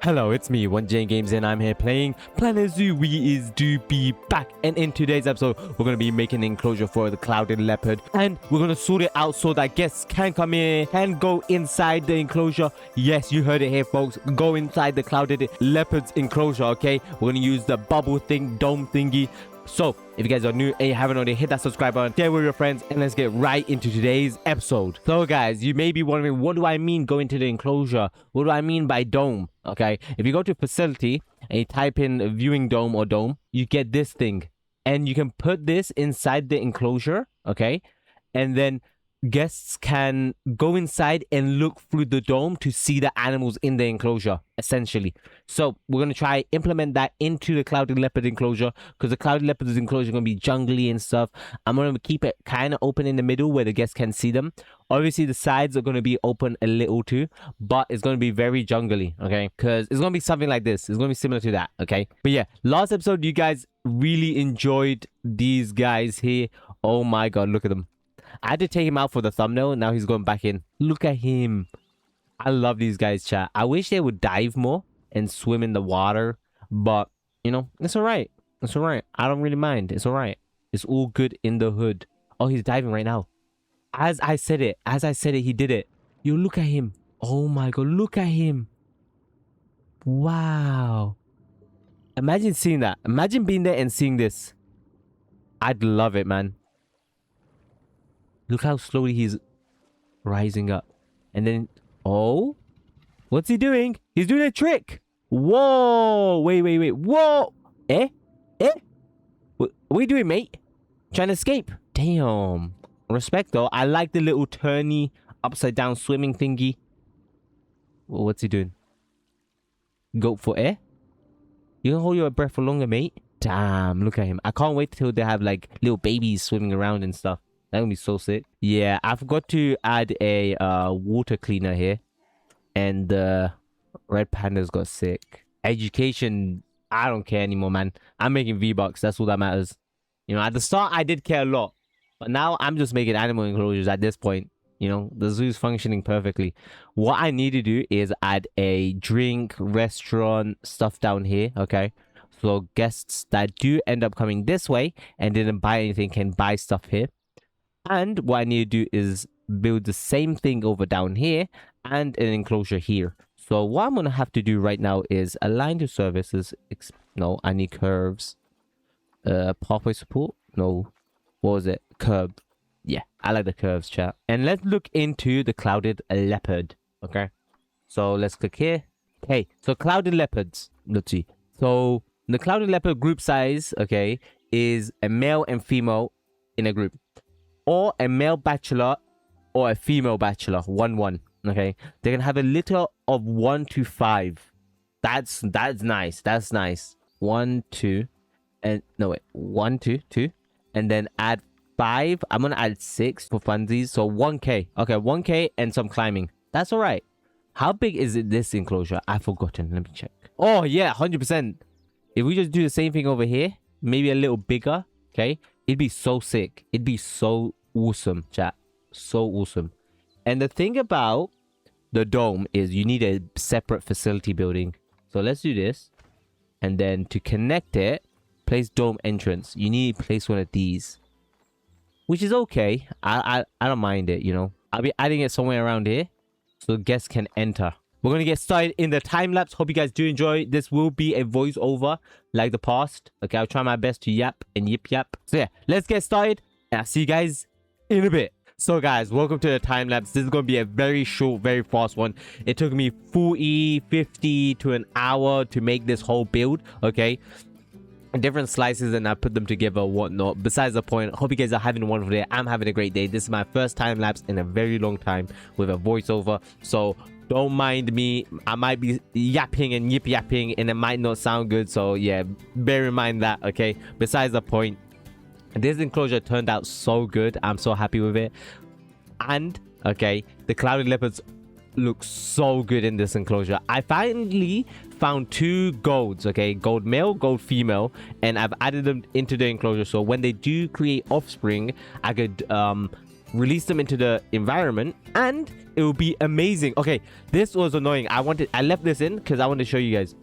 Hello, it's me, 1J Games, and I'm here playing Planet Zoo. We is to be back, and in today's episode, we're going to be making an enclosure for the Clouded Leopard, and we're going to sort it out so that guests can come in, can go inside the enclosure. Yes, you heard it here, folks. Go inside the Clouded Leopard's enclosure, okay? We're going to use the bubble thing, dome thingy. So, if you guys are new and you haven't already, hit that subscribe button, share with your friends, and let's get right into today's episode. So, guys, you may be wondering, what do I mean go into the enclosure? What do I mean by dome? Okay, if you go to facility and you type in viewing dome or dome, you get this thing. And you can put this inside the enclosure, okay? And then guests can go inside and look through the dome to see the animals in the enclosure, essentially. So we're going to try implement that into the Clouded Leopard enclosure, because the Clouded Leopard's enclosure is going to be jungly and stuff. I'm going to keep it kind of open in the middle where the guests can see them. Obviously, the sides are going to be open a little too, but it's going to be very jungly, okay? Because it's going to be something like this. It's going to be similar to that, okay? But yeah, last episode, you guys really enjoyed these guys here. Oh my God, look at them. I had to take him out for the thumbnail. Now he's going back in. Look at him. I love these guys, chat. I wish they would dive more and swim in the water. But, you know, it's all right. It's all right. I don't really mind. It's all right. It's all good in the hood. Oh, he's diving right now. As I said it, he did it. You look at him. Oh my God, look at him. Wow. Imagine seeing that. Imagine being there and seeing this. I'd love it, man. Look how slowly he's rising up. And then, oh, what's he doing? He's doing a trick. Whoa, wait. Whoa. What are you doing, mate? Trying to escape. Damn. Respect, though. I like the little turny, upside down swimming thingy. Well, what's he doing? Go for air? You can hold your breath for longer, mate. Damn, look at him. I can't wait till they have, like, little babies swimming around and stuff. That would be so sick. Yeah, I forgot to add a water cleaner here. And the red pandas got sick. Education, I don't care anymore, man. I'm making V-Bucks. That's all that matters. You know, at the start, I did care a lot. But now, I'm just making animal enclosures at this point. You know, the zoo's functioning perfectly. What I need to do is add a drink, restaurant, stuff down here, okay? So guests that do end up coming this way and didn't buy anything can buy stuff here. And what I need to do is build the same thing over down here and an enclosure here. So what I'm going to have to do right now is align to services. No, I need curves. Pathway support? No. What was it? Curb. Yeah, I like the curves, chat. And let's look into the Clouded Leopard. Okay. So let's click here. Okay. So Clouded Leopards. Let's see. So the Clouded Leopard group size, okay, is a male and female in a group. Or a male bachelor or a female bachelor. 1-1. Okay. They can have a litter of 1 to 5. That's nice. That's nice. 1, 2. And no wait. 1, 2, 2. And then add 5. I'm gonna add 6 for funsies. So 1k. Okay, 1k and some climbing. That's alright. How big is it this enclosure? I've forgotten. Let me check. Oh yeah, 100%. If we just do the same thing over here, maybe a little bigger, okay, it'd be so sick. It'd be so awesome, chat. So awesome. And the thing about the dome is you need a separate facility building. So let's do this. And then to connect it, place dome entrance. You need to place one of these, which is okay. I don't mind it, you know. I'll be adding it somewhere around here so guests can enter. We're going to get started in the time lapse. Hope you guys do enjoy. This will be a voiceover like the past. Okay, I'll try my best to yap and yip. So yeah, let's get started. And I'll see you guys in a bit. So guys, welcome to the time lapse. This is going to be a very short, very fast one. It took me 40, 50 to an hour to make this whole build. Okay. Different slices and I put them together, whatnot. Besides the point, hope you guys are having a wonderful day. I'm having a great day. This is my first time lapse in a very long time with a voiceover, so don't mind me. I might be yapping and yapping and it might not sound good, so yeah, bear in mind that. Okay, besides the point, this enclosure turned out so good. I'm so happy with it. And okay, the Clouded Leopards look so good in this enclosure. I finally found 2 golds, okay, gold male, gold female, and I've added them into the enclosure, so when they do create offspring, I could release them into the environment, and it will be amazing. Okay, this was annoying. I left this in because I want to show you guys.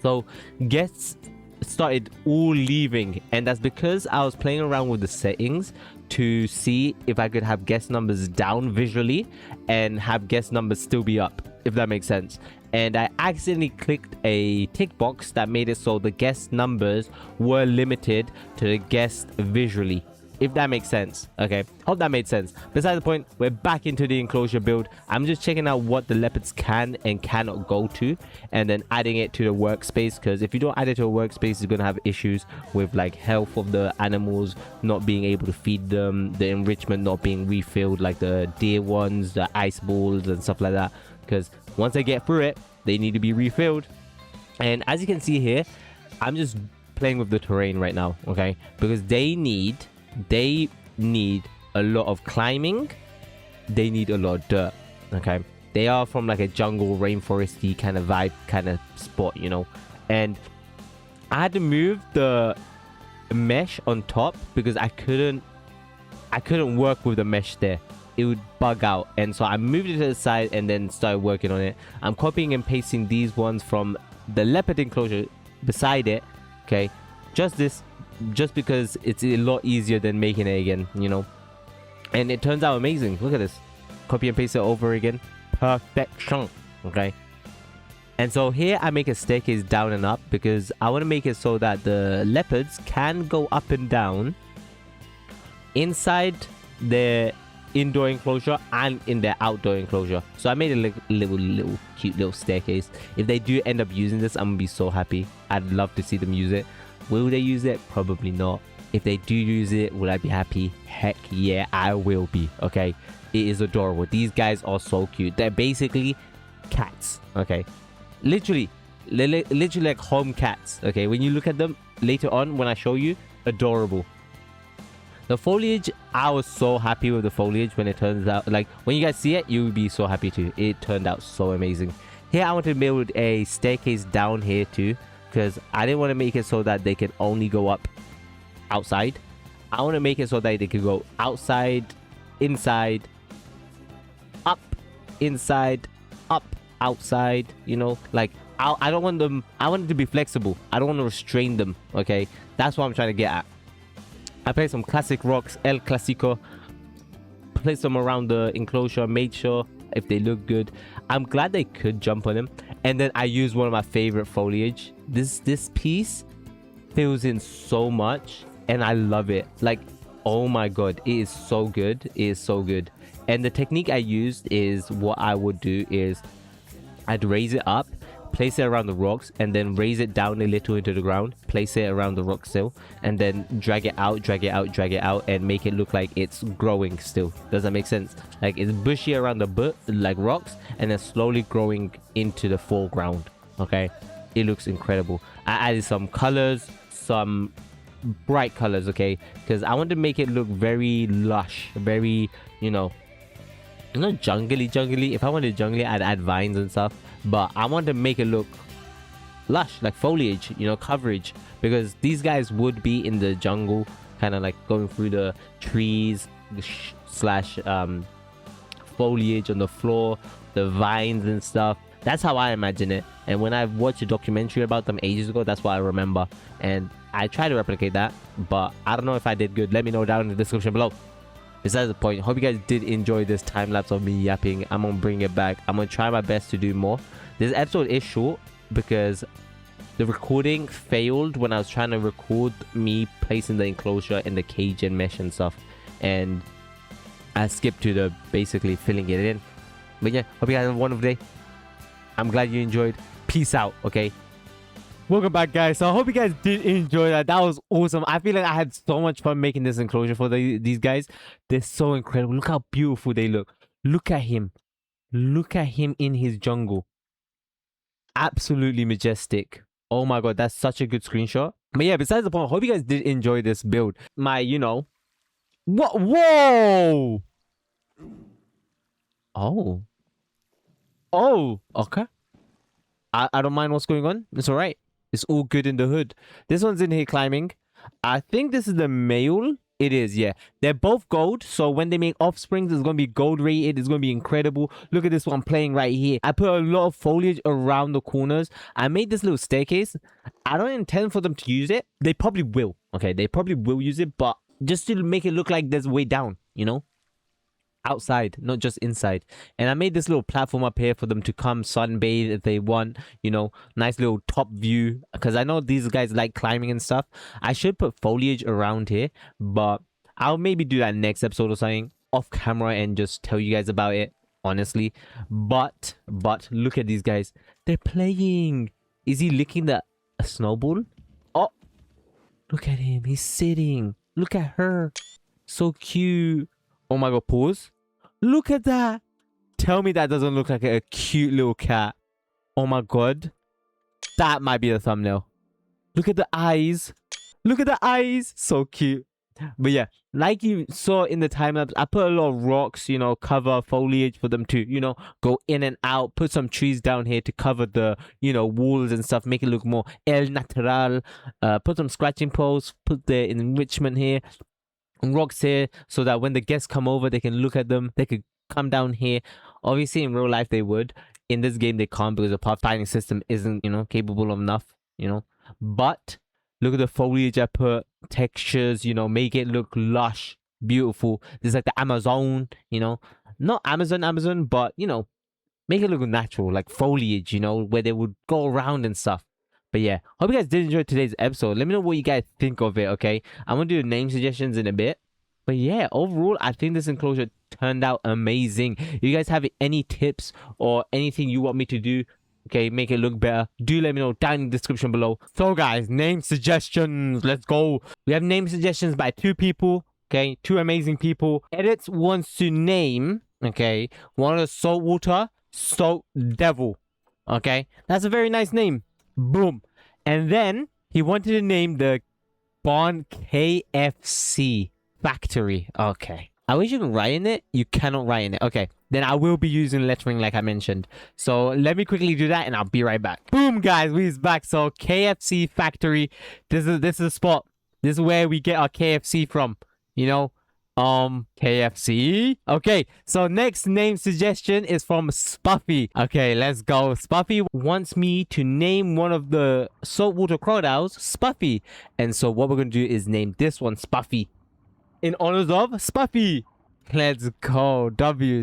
So guests started all leaving, and that's because I was playing around with the settings to see if I could have guest numbers down visually and have guest numbers still be up, if that makes sense. And I accidentally clicked a tick box that made it so the guest numbers were limited to the guest visually, if that makes sense. Okay, hope that made sense. Besides the point, we're back into the enclosure build. I'm just checking out what the leopards can and cannot go to, and then adding it to the workspace, because if you don't add it to a workspace, you're gonna have issues with like health of the animals, not being able to feed them, the enrichment not being refilled, like the deer ones, the ice balls and stuff like that, because once they get through it, they need to be refilled. And as you can see here, I'm just playing with the terrain right now, okay, because they need a lot of climbing, they need a lot of dirt. Okay, they are from like a jungle rainforesty kind of vibe kind of spot, you know. And I had to move the mesh on top because I couldn't work with the mesh there. It would bug out, and so I moved it to the side and then started working on it. I'm copying and pasting these ones from the leopard enclosure beside it, okay, just because it's a lot easier than making it again, you know. And it turns out amazing. Look at this, copy and paste it over again, perfection. Okay, and so here I make a staircase down and up because I want to make it so that the leopards can go up and down inside their indoor enclosure and in their outdoor enclosure. So I made a little cute little staircase. If they do end up using this, I'm gonna be so happy. I'd love to see them use it. Will they use it? Probably not. If they do use it, will I be happy? Heck yeah, I will be. Okay, it is adorable. These guys are so cute. They're basically cats. Okay, literally like home cats. Okay, when you look at them later on when I show you, adorable. The foliage, I was so happy with the foliage when it turns out, like when you guys see it, you'll be so happy too. It turned out so amazing. Here I want to build a staircase down here too, because I didn't want to make it so that they can only go up outside. I want to make it so that they can go outside, inside, up, inside, up, outside, you know, like I don't want them, I want it to be flexible. I don't want to restrain them. Okay, that's what I'm trying to get at. I placed some classic rocks, El Clasico, placed them around the enclosure, made sure if they look good. I'm glad they could jump on them. And then I used one of my favorite foliage. This piece fills in so much and I love it. Like, oh my god, it is so good. It is so good. And the technique I used is, what I would do is I'd raise it up, place it around the rocks, and then raise it down a little into the ground, place it around the rock still, and then drag it out, and make it look like it's growing still. Does that make sense? Like, it's bushy around the like rocks, and then slowly growing into the foreground. Okay, it looks incredible. I added some colors, some bright colors, okay, because I want to make it look very lush, very, you know, not jungly. If I wanted jungly, I'd add vines and stuff, but I want to make it look lush, like foliage, you know, coverage, because these guys would be in the jungle, kind of like going through the trees slash foliage on the floor, the vines and stuff. That's how I imagine it. And when I watched a documentary about them ages ago, that's what I remember, and I try to replicate that, but I don't know if I did good. Let me know down in the description below. Besides the point, hope you guys did enjoy this time lapse of me yapping. I'm gonna bring it back. I'm gonna try my best to do more. This episode is short because the recording failed when I was trying to record me placing the enclosure in the cage and mesh and stuff, and I skipped to the basically filling it in. But yeah, hope you guys have a wonderful day. I'm glad you enjoyed. Peace out. Okay, welcome back, guys. So I hope you guys did enjoy that. That was awesome. I feel like I had so much fun making this enclosure for these guys. They're so incredible. Look how beautiful they look. Look at him. Look at him in his jungle. Absolutely majestic. Oh my god, that's such a good screenshot. But yeah, besides the point, I hope you guys did enjoy this build. My, you know, what? Whoa. Oh, okay. I don't mind what's going on. It's all right. It's all good in the hood. This one's in here climbing. I think this is the male. It is, yeah. They're both gold, so when they make offsprings, it's gonna be gold rated. It's gonna be incredible. Look at this one playing right here. I put a lot of foliage around the corners. I made this little staircase. I don't intend for them to use it. They probably will. Okay, they probably will use it, but just to make it look like there's a way down, you know? Outside, not just inside. And I made this little platform up here for them to come sunbathe if they want, you know, nice little top view, because I know these guys like climbing and stuff. I should put foliage around here, but I'll maybe do that next episode or something off camera and just tell you guys about it, honestly. But look at these guys, they're playing. Is he licking the a snowball? Oh, look at him, he's sitting. Look at her, so cute. Oh my god, pause. Look at that. Tell me that doesn't look like a cute little cat. Oh my god. That might be the thumbnail. Look at the eyes. Look at the eyes. So cute. But yeah, like you saw in the time lapse, I put a lot of rocks, you know, cover foliage for them to, you know, go in and out. Put some trees down here to cover the, you know, walls and stuff. Make it look more el natural. Put some scratching posts. Put the enrichment here. Rocks here so that when the guests come over they can look at them. They could come down here. Obviously in real life they would. In this game they can't because the pathfinding system isn't, you know, capable enough, you know. But look at the foliage I put, textures, you know, make it look lush, beautiful. This is like the Amazon, you know, not Amazon, but you know, make it look natural, like foliage, you know, where they would go around and stuff. But yeah, hope you guys did enjoy today's episode. Let me know what you guys think of it, okay? I'm going to do name suggestions in a bit. But yeah, overall, I think this enclosure turned out amazing. If you guys have any tips or anything you want me to do, okay, make it look better, do let me know down in the description below. So guys, name suggestions. Let's go. We have name suggestions by 2 people, okay? 2 amazing people. Edits wants to name, okay, one of the saltwater salt devil, okay? That's a very nice name. Boom. And then he wanted to name the barn KFC factory. Okay. I wish you could write in it. You cannot write in it. Okay. Then I will be using lettering like I mentioned. So let me quickly do that and I'll be right back. Boom, guys. We's back. So KFC factory. This is the spot. This is where we get our KFC from. You know? KFC. Okay, so next name suggestion is from Spuffy. Okay, let's go. Spuffy wants me to name one of the saltwater crocodiles Spuffy. And so what we're gonna do is name this one Spuffy in honors of Spuffy. Let's go. W's.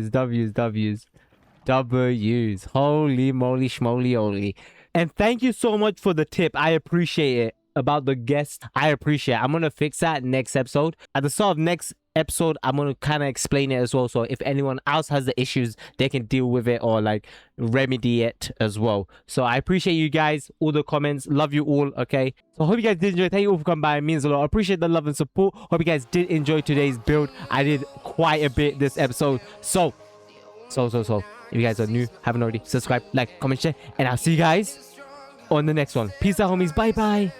Holy moly schmoly oly. And thank you so much for the tip. I appreciate it. About the guests, I appreciate it. I'm gonna fix that next episode. At the start of next episode, I'm gonna kind of explain it as well, so if anyone else has the issues they can deal with it or like remedy it as well. So I appreciate you guys, all the comments, love you all. Okay, so I hope you guys did enjoy. Thank you all for coming by, it means a lot. I appreciate the love and support. Hope you guys did enjoy today's build. I did quite a bit this episode, so if you guys are new, haven't already, subscribe, like, comment, share, and I'll see you guys on the next one. Peace out, homies. Bye bye.